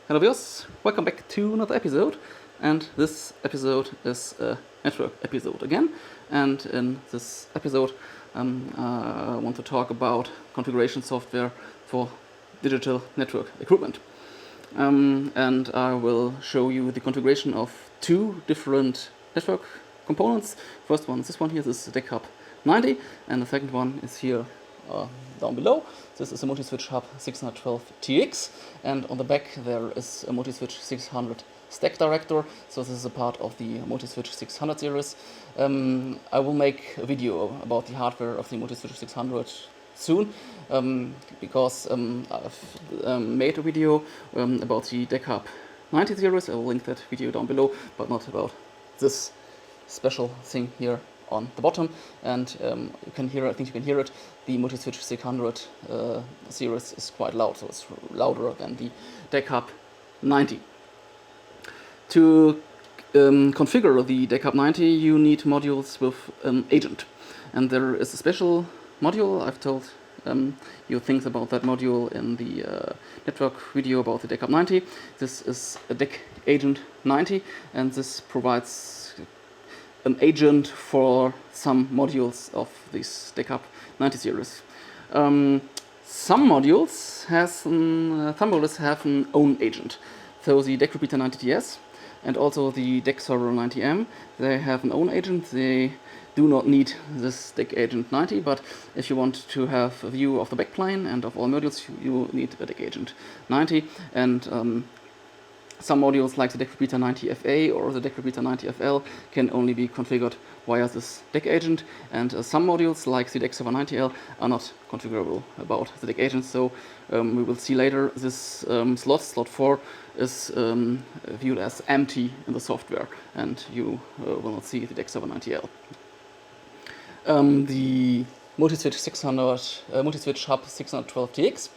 Hello viewers, welcome back to another episode, and this episode is a network episode again, and in this episode I want to talk about configuration software for digital network equipment. And I will show you the configuration of two different network components. First one is this one here, this is the DEChub 90, and the second one is here down below. This is a Multiswitch Hub 612TX, and on the back there is a Multiswitch 600 stack director. So this is a part of the Multiswitch 600 series. I will make a video about the hardware of the Multiswitch 600 soon, because I've made a video about the DEChub 90 series. I will link that video down below, but not about this special thing here on the bottom. And you can hear, I think you can hear it, the Multiswitch 600 series is quite loud, so it's louder than the DEChub 90. To configure the DEChub 90 you need modules with an agent, and there is a special module. I've told you things about that module in the network video about the DEChub 90. This is a DEC agent 90, and this provides an agent for some modules of this DEChub 90 series. Some modules have an own agent. So the DEC repeater 90TS and also the DEC server 90M, they have an own agent. They do not need this DEC agent 90, but if you want to have a view of the backplane and of all modules, you need a DEC agent 90. And some modules like the DEC repeater 90FA or the DEC repeater 90FL can only be configured via this DEC agent, and some modules like the DEC server 90L are not configurable about the DEC agent. So we will see later this slot 4 is viewed as empty in the software, and you will not see the DEC server 90L. The Multiswitch Hub 612TX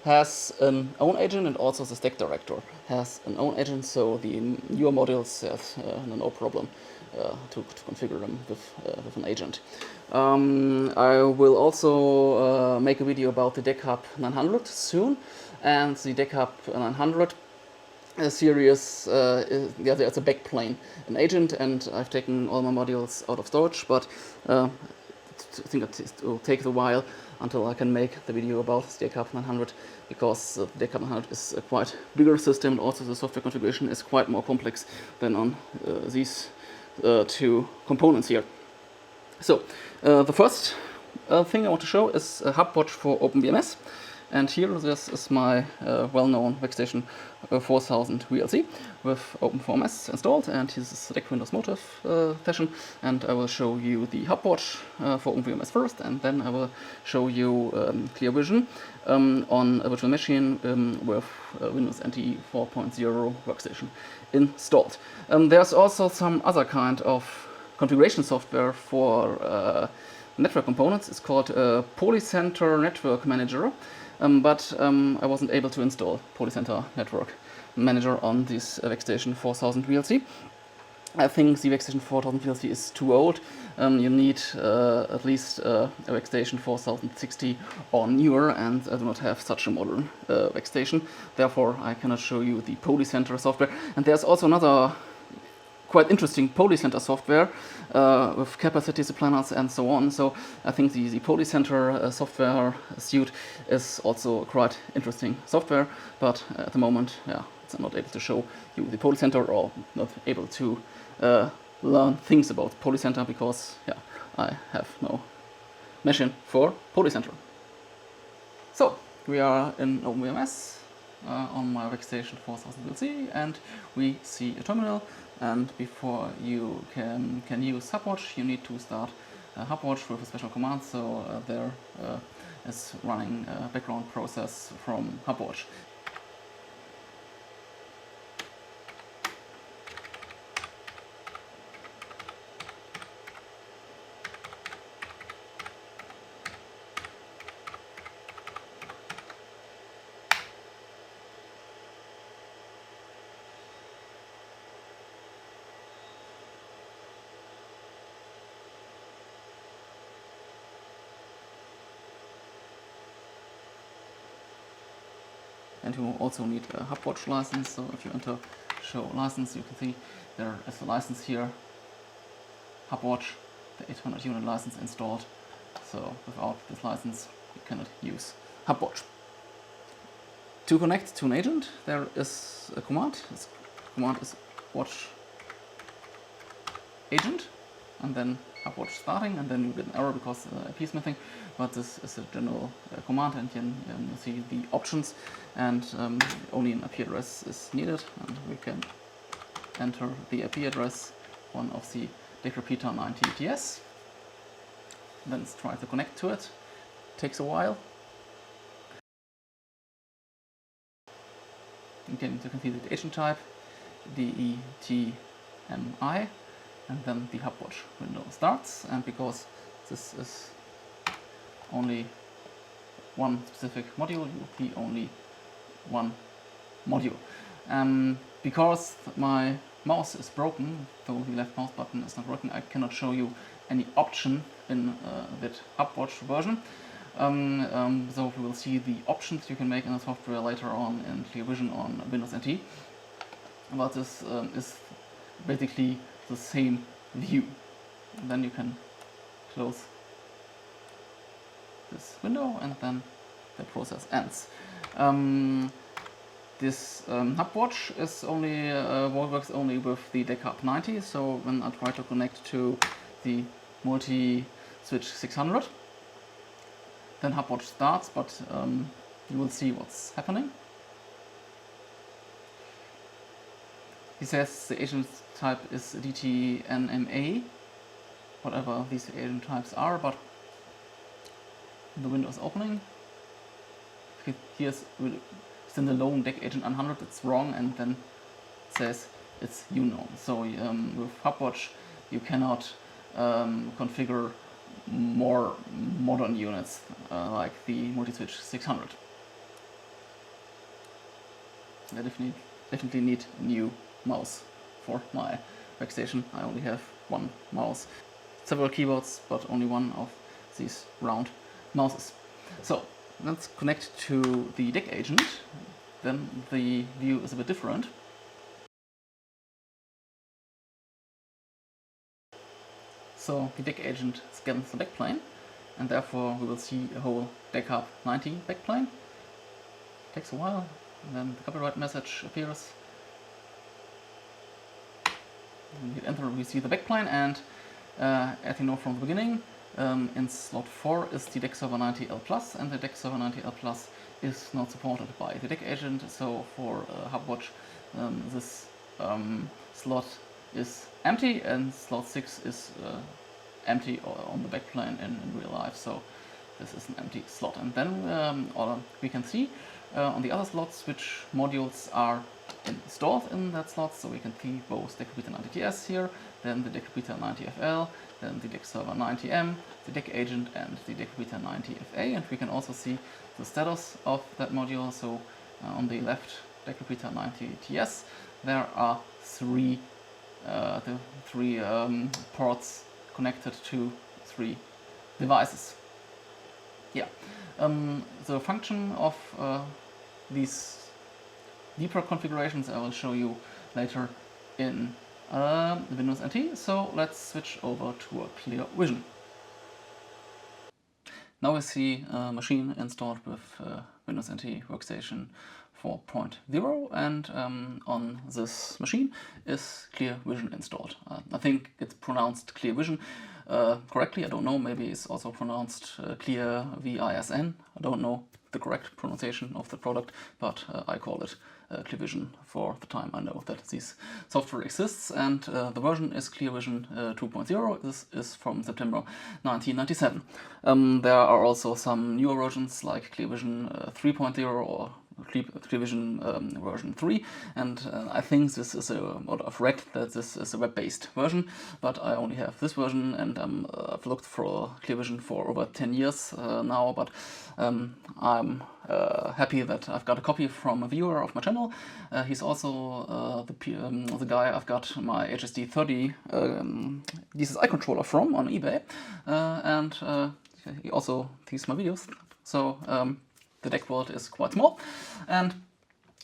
has an own agent, and also the stack director has an own agent, so the newer modules have no problem to configure them with an agent. I will also make a video about the DEChub 900 soon, and the DEChub 900 series, there's a backplane, an agent, and I've taken all my modules out of storage, but I think it will take a while until I can make the video about the DEChub 900, because the DEChub 900 is a quite bigger system, and also the software configuration is quite more complex than on these two components here. So the first thing I want to show is a HUBwatch for OpenVMS. And here this is my well-known workstation 4000 VLC with OpenVMS installed, and this is the DEC Windows Motive fashion. And I will show you the HUBwatch for OpenVMS first, and then I will show you ClearVISN on a virtual machine with Windows NT 4.0 workstation installed. There's also some other kind of configuration software for network components. It's called Polycenter Network Manager. But I wasn't able to install Polycenter Network Manager on this workstation 4000 VLC. I think the workstation 4000 VLC is too old. You need at least a workstation 4060 or newer, and I do not have such a modern workstation. Therefore, I cannot show you the Polycenter software. And there's also another quite interesting Polycenter software with capacity planners and so on. So I think the Polycenter software suite is also quite interesting software, but at the moment, yeah, I'm not able to show you the Polycenter, or not able to learn things about Polycenter, because yeah, I have no machine for Polycenter. So we are in OpenVMS on my workstation 4000 VLC, and we see a terminal. And before you can use HUBwatch, you need to start HUBwatch with a special command. So there is running a background process from HUBwatch. and you also need a HUBwatch license. So if you enter show license, you can see there is a license here, HUBwatch, the 800 unit license installed. So without this license, you cannot use HUBwatch. To connect to an agent, there is a command. This command is watch agent, and then HUBwatch starting, and then you get an error because IP is missing. But this is a general command, and you see the options, and only an IP address is needed, and we can enter the IP address, one of the DEC repeater 90TS. Then let's try to connect to it. Takes a while. Again, you can see the agent type, DECmi, and then the HUBwatch window starts. And because this is only one specific module, you see only one module. Because my mouse is broken, so the left mouse button is not working, I cannot show you any option in that HUBwatch version. So we will see the options you can make in the software later on in ClearVISN on Windows NT. But this is basically the same view. And then you can close this window, and then the process ends. This HUBwatch is only works only with the DEChub 90. So when I try to connect to the Multiswitch 600, then HUBwatch starts, but you will see what's happening. He says the agent type is DTNMA, whatever these agent types are, but the window is opening. Here's standalone DEC agent 100, it's wrong, and then it says it's unknown. So with HUBwatch you cannot configure more modern units like the Multiswitch 600. I definitely need a new mouse for my workstation. I only have one mouse, several keyboards, but only one of these round mouses. So let's connect to the DEC agent. Then the view is a bit different. So the DEC agent scans the backplane, and therefore we will see a whole DEChub 90 backplane. Takes a while, and then the copyright message appears. When we enter, we see the backplane, and as you know from the beginning, in slot 4 is the DEC server 90L+, and the DEC server 90L+ is not supported by the DEC agent. So for HUBwatch, this slot is empty, and slot 6 is empty on the backplane in real life. So this is an empty slot. And then we can see on the other slots which modules are installed in that slot. So we can see both DEC repeater 90TS here, then the DEC repeater 90FL, then the DEC server 90M, the DEC agent, and the DEC repeater 90FA. And we can also see the status of that module. So on the left, DEC repeater 90TS, there are three ports connected to 3 devices. Yeah, the function of these deeper configurations I will show you later in Windows NT. So let's switch over to a ClearVISN. Now we see a machine installed with Windows NT Workstation 4.0, and on this machine is ClearVISN installed. I think it's pronounced ClearVISN correctly. I don't know, maybe it's also pronounced ClearVISN. I don't know the correct pronunciation of the product, but I call it ClearVISN for the time I know that this software exists, and the version is ClearVISN 2.0. This is from September 1997. There are also some newer versions like ClearVISN 3.0 or ClearVISN version 3, and I think this is I've read that this is a web-based version, but I only have this version, and I've looked for ClearVISN for over 10 years now, but I'm happy that I've got a copy from a viewer of my channel. He's also the guy I've got my HSD30 DSSI controller from on eBay, and he also sees my videos. So the DEC world is quite small, and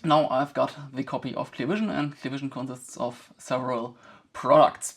now I've got the copy of ClearVISN, and ClearVISN consists of several products.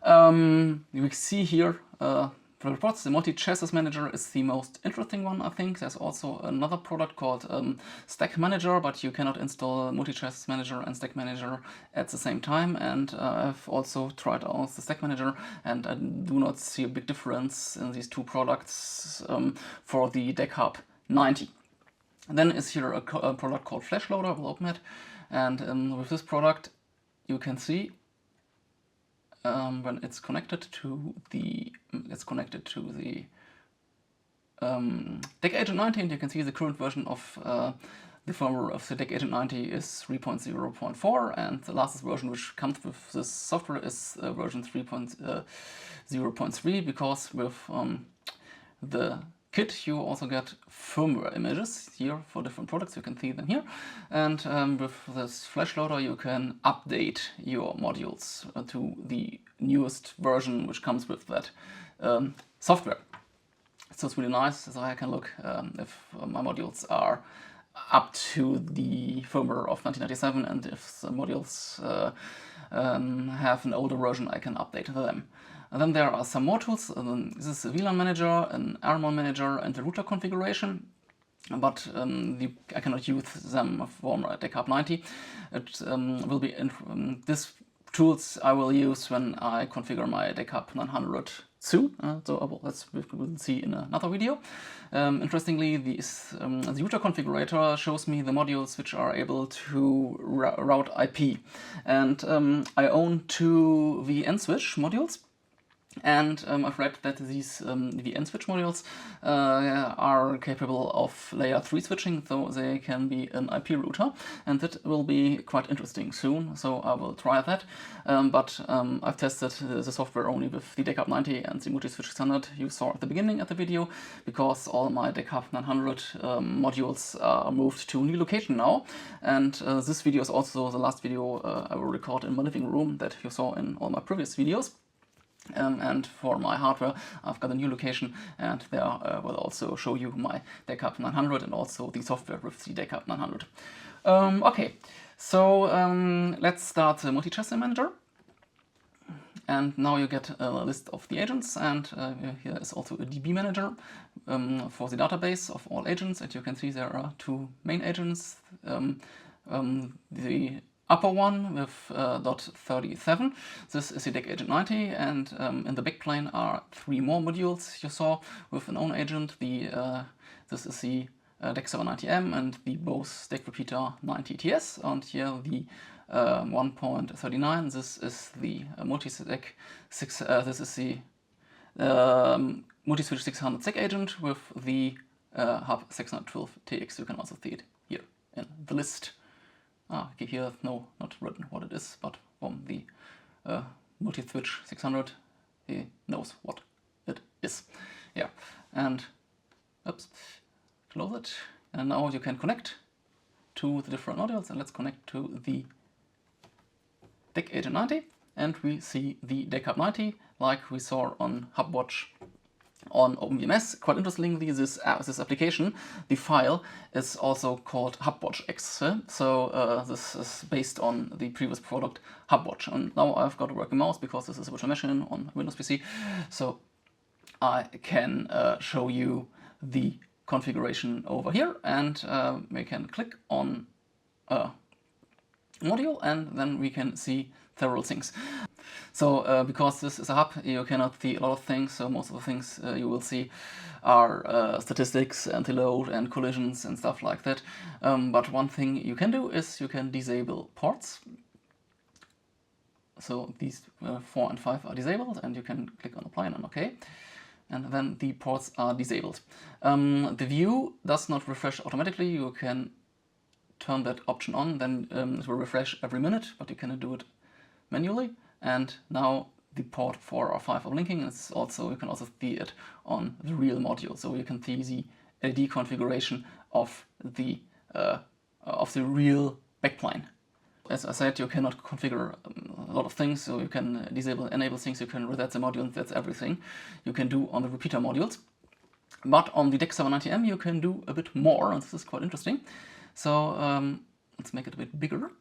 We see here the reports. The multi-chassis manager is the most interesting one, I think. There's also another product called stack manager, but you cannot install multi-chassis manager and stack manager at the same time. And I've also tried out the stack manager, and I do not see a big difference in these two products for the DEChub 90. And then is here a product called Flash Loader. We'll open it, and with this product you can see when it's connected to the DECagent 90, and you can see the current version of the firmware of the DECagent 90 is 3.0.4, and the latest version which comes with this software is version 3.0.3, because with the kit you also get firmware images here for different products. You can see them here, and with this Flash Loader you can update your modules to the newest version which comes with that software. So it's really nice, so I can look if my modules are up to the firmware of 1997, and if the modules have an older version I can update them. And then there are some more tools. This is a VLAN manager, an RMON manager, and a router configuration. But I cannot use them for my DEChub 90. It will be these tools I will use when I configure my DEChub 900 soon. So we will see in another video. Interestingly, the router configurator shows me the modules which are able to route IP. And I own two VN-switch modules. And I've read that these VN-switch modules are capable of layer 3 switching, so they can be an IP router, and that will be quite interesting soon, so I will try that. But I've tested the software only with the DEChub 90 and the Multiswitch 600 you saw at the beginning of the video, because all my DEChub 900 modules are moved to a new location now. And this video is also the last video I will record in my living room that you saw in all my previous videos. And for my hardware I've got a new location, and there I will also show you my DEChub 900 and also the software with the DEChub 900. Okay, so let's start the multi-chassis manager. And now you get a list of the agents, and here is also a DB manager for the database of all agents, and you can see there are two main agents. The upper one with .37, this is the DECagent 90, and in the big plane are three more modules you saw with an own agent. This is the DEC server 90M and the Bose DEC repeater 90TS, and here the 1.39. This is the Multiswitch 600 SIG agent with the HUB 612TX. You can also see it here in the list. Here, no, not written what it is, but from the Multiswitch 600, he knows what it is. Yeah, and oops, close it. And now you can connect to the different modules, and let's connect to the DECagent 90, and we see the DEChub 90 like we saw on HUBwatch on OpenVMS. Quite interestingly, this application, the file, is also called HUBwatch. So this is based on the previous product HUBwatch. And now I've got a working mouse because this is a virtual machine on Windows PC. So I can show you the configuration over here, and we can click on a module, and then we can see several things. So because this is a hub, you cannot see a lot of things, so most of the things you will see are statistics, anti-load and collisions and stuff like that. But one thing you can do is you can disable ports. So these 4 and 5 are disabled, and you can click on apply and on OK. And then the ports are disabled. The view does not refresh automatically. You can turn that option on, then it will refresh every minute, but you cannot do it manually. And now the port 4 or 5 are blinking. It's also, you can also see it on the real module, so you can see the LED configuration of the real backplane. As I said, you cannot configure a lot of things, so you can disable, enable things, you can reset the module, and that's everything you can do on the repeater modules. But on the DEC server 90M you can do a bit more, and this is quite interesting. So let's make it a bit bigger.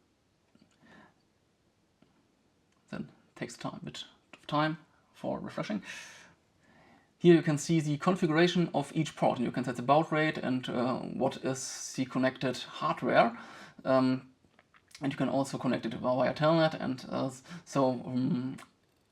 Then it takes a bit of time for refreshing. Here you can see the configuration of each port. You can set the baud rate and what is the connected hardware. And you can also connect it via Telnet, and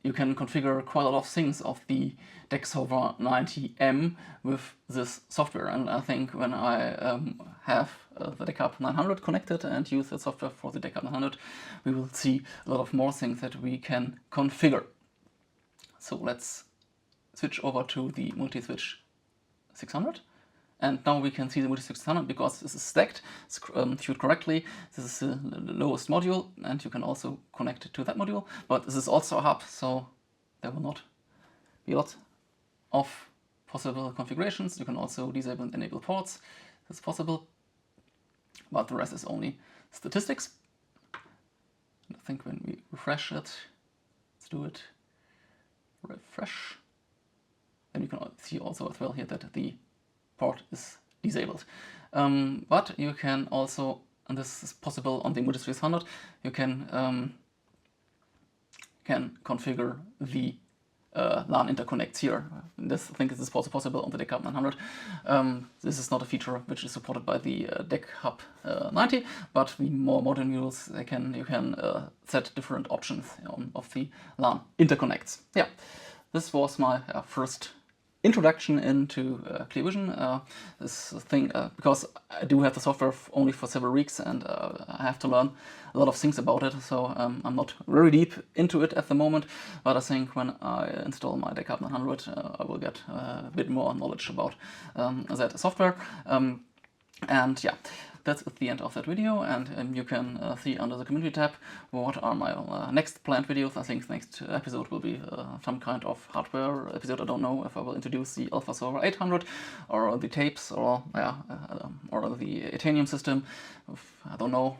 you can configure quite a lot of things of the DEC Server 90M with this software. And I think when I have the DEChub 900 connected and use the software for the DEChub 900, we will see a lot of more things that we can configure. So let's switch over to the Multiswitch 600. And now we can see the Multiswitch 600 because this is stacked, it's queued correctly. This is the lowest module, and you can also connect it to that module. But this is also a hub, so there will not be a lot of possible configurations. You can also disable and enable ports. That's possible, but the rest is only statistics. And I think when we refresh it, let's do it, refresh. And you can see also as well here that the port is disabled. But you can also, and this is possible on the Multiswitch 600, you can configure the LAN interconnects here. I think this is also possible on the DEChub 900. This is not a feature which is supported by the DEChub 90, but the more modern mules, you can set different options of the LAN interconnects. Yeah, this was my first introduction into ClearVISN. This thing, because I do have the software only for several weeks, and I have to learn a lot of things about it, so I'm not very deep into it at the moment, but I think when I install my DEChub 900 I will get a bit more knowledge about that software. And yeah, that's at the end of that video, and you can see under the community tab what are my next planned videos. I think the next episode will be some kind of hardware episode. I don't know if I will introduce the Alpha Server 800 or the tapes or the Athenium system. I don't know.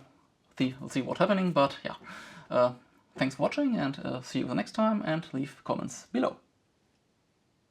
We'll see what's happening, but yeah. Thanks for watching, and see you the next time, and leave comments below.